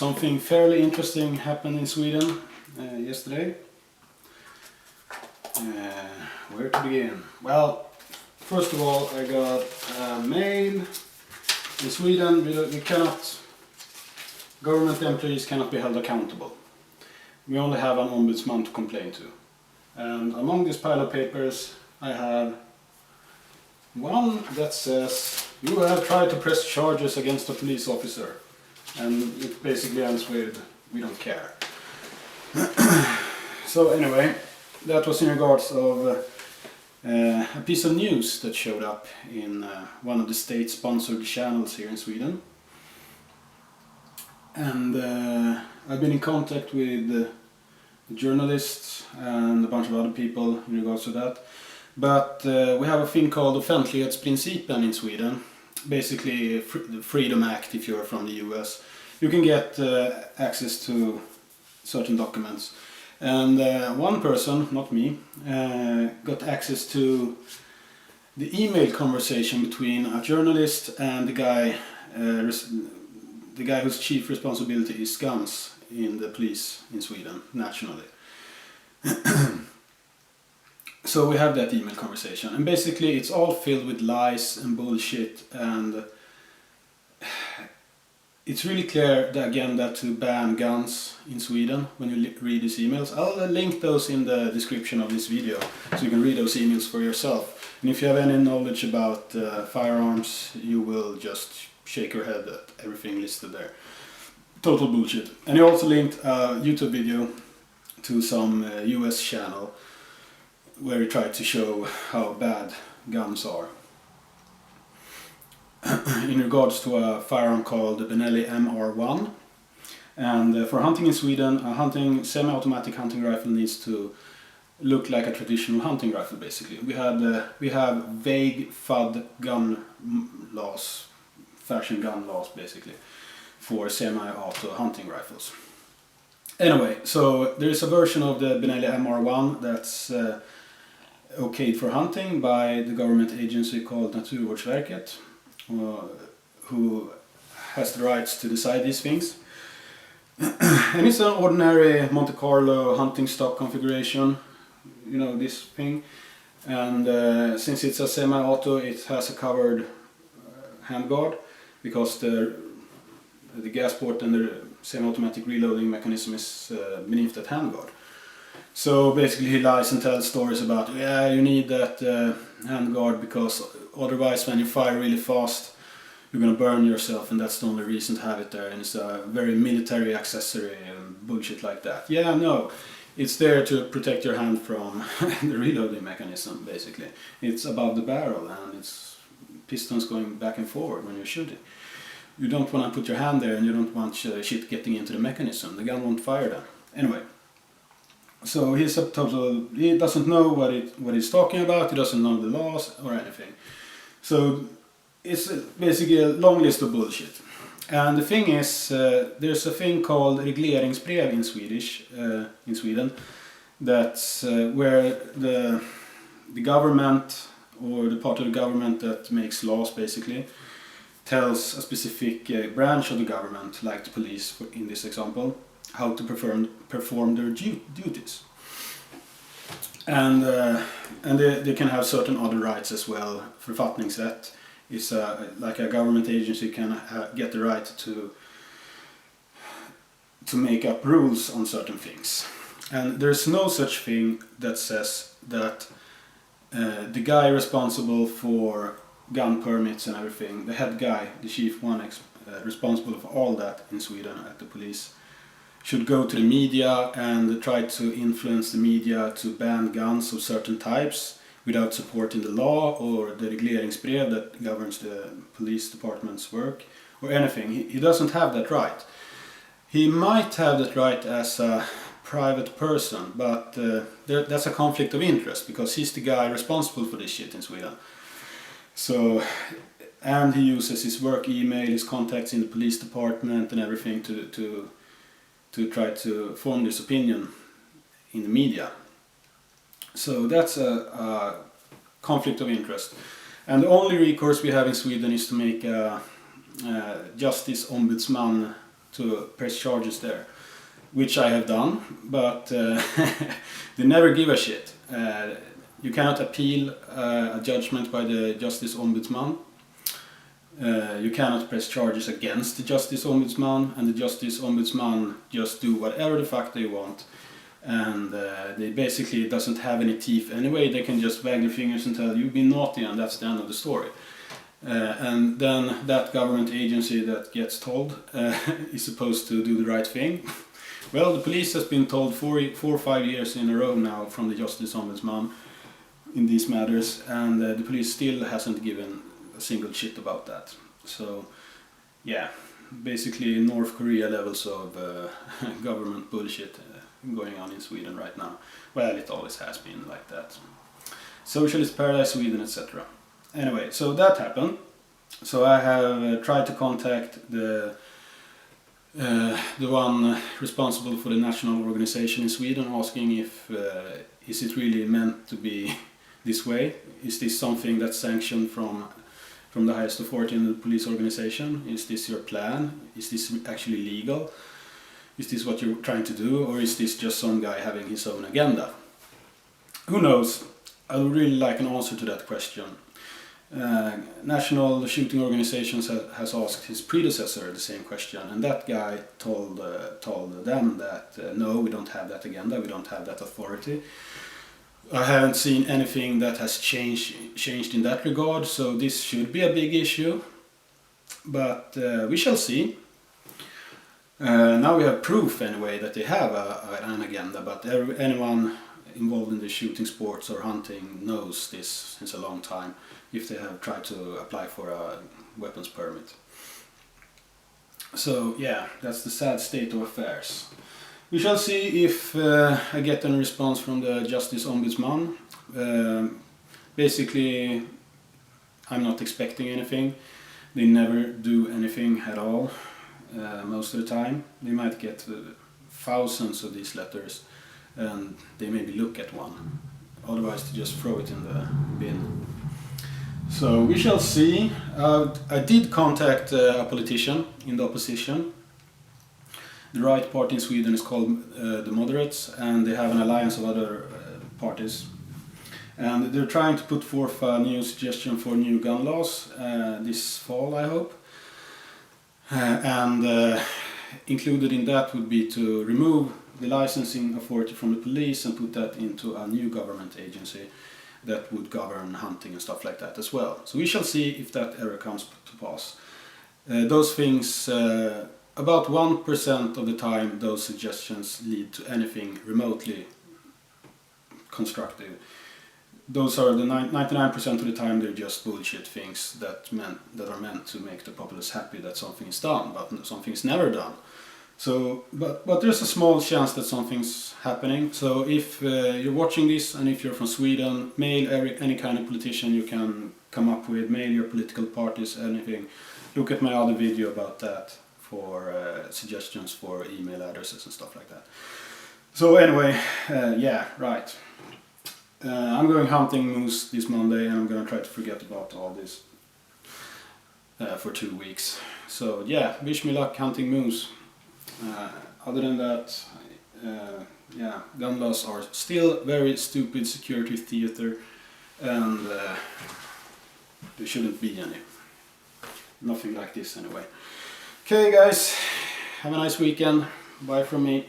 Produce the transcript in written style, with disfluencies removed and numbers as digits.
Something fairly interesting happened in Sweden yesterday. Where to begin? Well, first of all, I got a mail. In Sweden, government employees cannot be held accountable. We only have an ombudsman to complain to. And among this pile of papers, I have one that says, "You have tried to press charges against a police officer." And it basically ends with, "We don't care." So anyway, that was in regards of a piece of news that showed up in one of the state-sponsored channels here in Sweden. And I've been in contact with journalists and a bunch of other people in regards to that. But we have a thing called offentlighetsprincipen in Sweden. Basically the Freedom Act if you're from the US. You can get access to certain documents. And one person, not me, got access to the email conversation between a journalist and the guy whose chief responsibility is guns in the police in Sweden, nationally. So we have that email conversation, and basically it's all filled with lies and bullshit, and it's really clear the agenda to ban guns in Sweden when you read these emails. I'll link those in the description of this video so you can read those emails for yourself. And if you have any knowledge about firearms, you will just shake your head at everything listed there. Total bullshit. And he also linked a YouTube video to some US channel where he tried to show how bad guns are. In regards to a firearm called the Benelli MR1. And for hunting in Sweden, a semi-automatic hunting rifle needs to look like a traditional hunting rifle, basically. We have vague FUD gun laws, fashion gun laws, basically, for semi-auto hunting rifles. Anyway, so there is a version of the Benelli MR1 that's okayed for hunting by the government agency called Naturvårdsverket, who has the rights to decide these things. And it's an ordinary Monte Carlo hunting stock configuration, you know, this thing. And since it's a semi-auto, it has a covered handguard, because the gas port and the semi-automatic reloading mechanism is beneath that handguard. So basically he lies and tells stories about, yeah, you need that handguard because otherwise when you fire really fast you're gonna burn yourself, and that's the only reason to have it there, and it's a very military accessory and bullshit like that. Yeah, no, it's there to protect your hand from the reloading mechanism, basically. It's above the barrel and it's pistons going back and forward when you're shooting. You don't want to put your hand there and you don't want shit getting into the mechanism. The gun won't fire then. Anyway. So he doesn't know what he's talking about, he doesn't know the laws or anything. So it's basically a long list of bullshit. And the thing is, there's a thing called regleringsbrev in Sweden, that's where the government, or the part of the government that makes laws basically, tells a specific branch of the government, like the police in this example, how to perform their duties. And they can have certain other rights as well. Författningsrätt is like a government agency can get the right to make up rules on certain things. And there's no such thing that says that the guy responsible for gun permits and everything, the head guy, the chief one responsible for all that in Sweden at the police, should go to the media and try to influence the media to ban guns of certain types without supporting the law or the regleringsbrev that governs the police department's work or anything. He doesn't have that right. He might have that right as a private person, but that's a conflict of interest because he's the guy responsible for this shit in Sweden. So, and he uses his work email, his contacts in the police department and everything to try to form this opinion in the media. So that's a conflict of interest. And the only recourse we have in Sweden is to make a justice ombudsman to press charges there, which I have done, but they never give a shit. You cannot appeal a judgment by the Justice Ombudsman. You cannot press charges against the Justice Ombudsman, and the Justice Ombudsman just do whatever the fuck they want. And they basically doesn't have any teeth anyway. They can just wag their fingers and tell you've been naughty, and that's the end of the story. And then that government agency that gets told is supposed to do the right thing. Well, the police has been told 4 or 5 years in a row now from the Justice Ombudsman in these matters, and the police still hasn't given a single shit about that. So, yeah, basically North Korea levels of government bullshit going on in Sweden right now. Well, it always has been like that. Socialist paradise Sweden, etc. Anyway, so that happened. So I have tried to contact the one responsible for the national organization in Sweden, asking if is it really meant to be this way? Is this something that's sanctioned from the highest authority in the police organization? Is this your plan? Is this actually legal? Is this what you're trying to do, or is this just some guy having his own agenda? Who knows? I would really like an answer to that question. National Shooting Organizations has asked his predecessor the same question, and that guy told them that no, we don't have that agenda, we don't have that authority. I haven't seen anything that has changed in that regard, so this should be a big issue, but we shall see. Now we have proof anyway that they have an agenda, but anyone involved in the shooting sports or hunting knows this since a long time, if they have tried to apply for a weapons permit. So yeah, that's the sad state of affairs. We shall see if I get a response from the Justice Ombudsman. Basically, I'm not expecting anything. They never do anything at all, most of the time. They might get thousands of these letters, and they maybe look at one. Otherwise, they just throw it in the bin. So we shall see. I did contact a politician in the opposition. The right party in Sweden is called the Moderates, and they have an alliance of other parties. And they're trying to put forth a new suggestion for new gun laws this fall, I hope. And included in that would be to remove the licensing authority from the police and put that into a new government agency that would govern hunting and stuff like that as well. So we shall see if that ever comes to pass. Those things, about 1% of the time, those suggestions lead to anything remotely constructive. Those are the 99% of the time they're just bullshit things that are meant to make the populace happy that something is done, but something's never done. So, but there's a small chance that something's happening. So if you're watching this and if you're from Sweden, mail any kind of politician you can come up with, mail your political parties, anything. Look at my other video about that for suggestions for email addresses and stuff like that. So anyway, yeah, right. I'm going hunting moose this Monday, and I'm gonna try to forget about all this for 2 weeks. So yeah, wish me luck hunting moose. Other than that, yeah, gun laws are still very stupid security theater, and there shouldn't be any. Nothing like this anyway. Okay guys, have a nice weekend. Bye from me.